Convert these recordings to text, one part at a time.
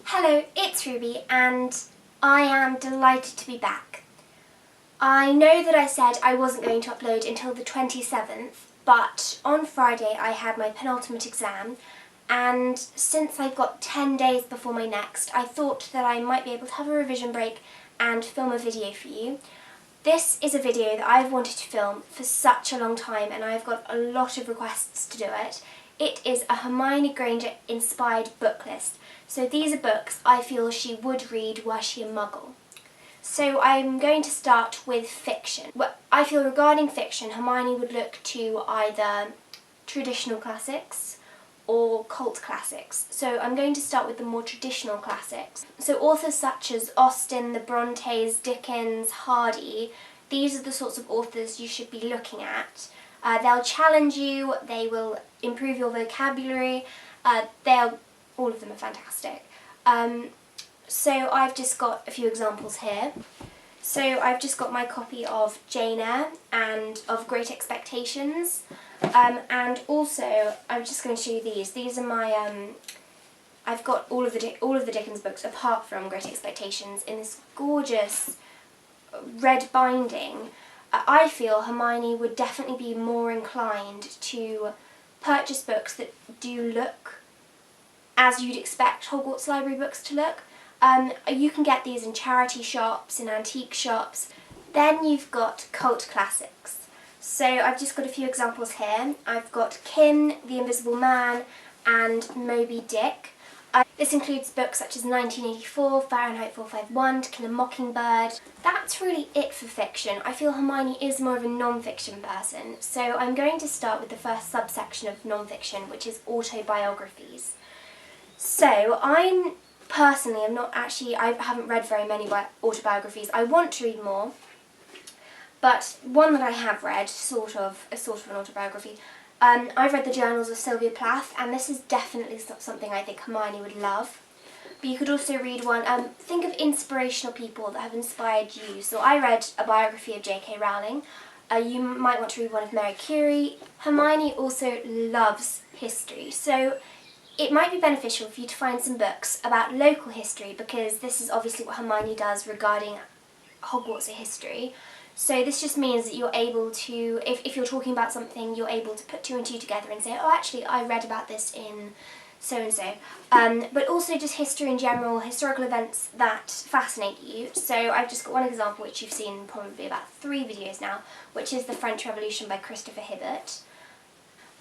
Hello, it's Ruby and I am delighted to be back. I know that I said I wasn't going to upload until the 27th, but on Friday I had my penultimate exam, and since I've got 10 days before my next, I thought that I might be able to have a revision break and film a video for you. This is a video that I've wanted to film for such a long time and I've got a lot of requests to do it. It is a Hermione Granger inspired book list. So these are books I feel she would read were she a muggle. So I'm going to start with fiction. Well, I feel regarding fiction, Hermione would look to either traditional classics or cult classics. So I'm going to start with the more traditional classics. So authors such as Austen, the Brontes, Dickens, Hardy, these are the sorts of authors you should be looking at. They'll challenge you, they will improve your vocabulary, all of them are fantastic. So I've just got a few examples here. So I've just got my copy of Jane Eyre and of Great Expectations, and also I'm just going to show you these. These are my, I've got all of the Dickens books apart from Great Expectations in this gorgeous red binding. I feel Hermione would definitely be more inclined to purchase books that do look as you'd expect Hogwarts library books to look. You can get these in charity shops, in antique shops. Then you've got cult classics. So I've just got a few examples here. I've got Kim, The Invisible Man and Moby Dick. This includes books such as 1984, Fahrenheit 451, To Kill a Mockingbird. That's really it for fiction. I feel Hermione is more of a non-fiction person, so I'm going to start with the first subsection of non-fiction, which is autobiographies. So I haven't read very many autobiographies. I want to read more, but one that I have read, sort of an autobiography, I've read the journals of Sylvia Plath, and this is definitely something I think Hermione would love. But you could also read one, think of inspirational people that have inspired you. So I read a biography of J.K. Rowling. You might want to read one of Mary Curie. Hermione also loves history, so it might be beneficial for you to find some books about local history, because this is obviously what Hermione does regarding Hogwarts history. So this just means that you're able to, if you're talking about something, you're able to put two and two together and say, oh, actually, I read about this in so-and-so. But also just history in general, historical events that fascinate you. So I've just got one example, which you've seen probably about 3 videos now, which is The French Revolution by Christopher Hibbert.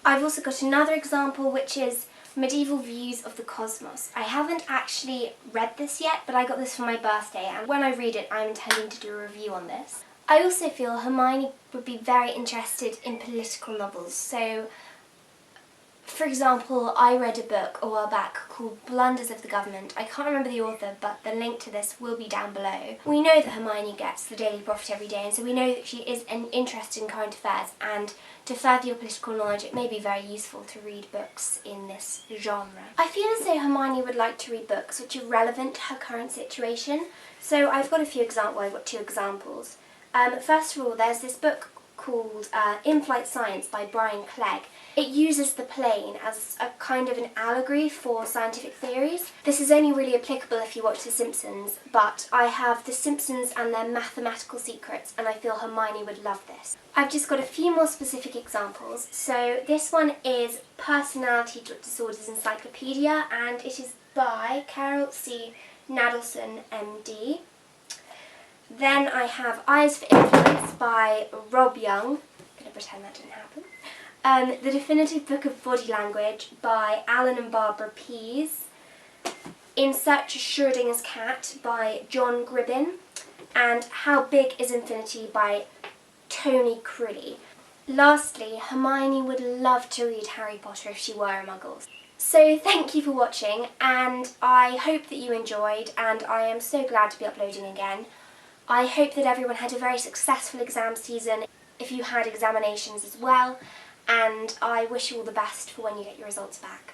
I've also got another example, which is Medieval Views of the Cosmos. I haven't actually read this yet, but I got this for my birthday, and when I read it, I'm intending to do a review on this. I also feel Hermione would be very interested in political novels. So, for example, I read a book a while back called Blunders of the Government. I can't remember the author, but the link to this will be down below. We know that Hermione gets the Daily Prophet every day, and so we know that she is interested in current affairs, and to further your political knowledge, it may be very useful to read books in this genre. I feel as though Hermione would like to read books which are relevant to her current situation. So I've got 2 examples. First of all, there's this book called Inflight Science by Brian Clegg. It uses the plane as a kind of an allegory for scientific theories. This is only really applicable if you watch The Simpsons, but I have The Simpsons and their mathematical secrets, and I feel Hermione would love this. I've just got a few more specific examples. So this one is Personality Disorders Encyclopedia, and it is by Carol C. Nadelson, MD. Then I have Eyes for Influence by Rob Young. I'm going to pretend that didn't happen. The Definitive Book of Body Language by Alan and Barbara Pease. In Search of Schrodinger's Cat by John Gribbin. And How Big is Infinity by Tony Crilly. Lastly, Hermione would love to read Harry Potter if she were a muggle. So thank you for watching, and I hope that you enjoyed, and I am so glad to be uploading again. I hope that everyone had a very successful exam season, if you had examinations as well, and I wish you all the best for when you get your results back.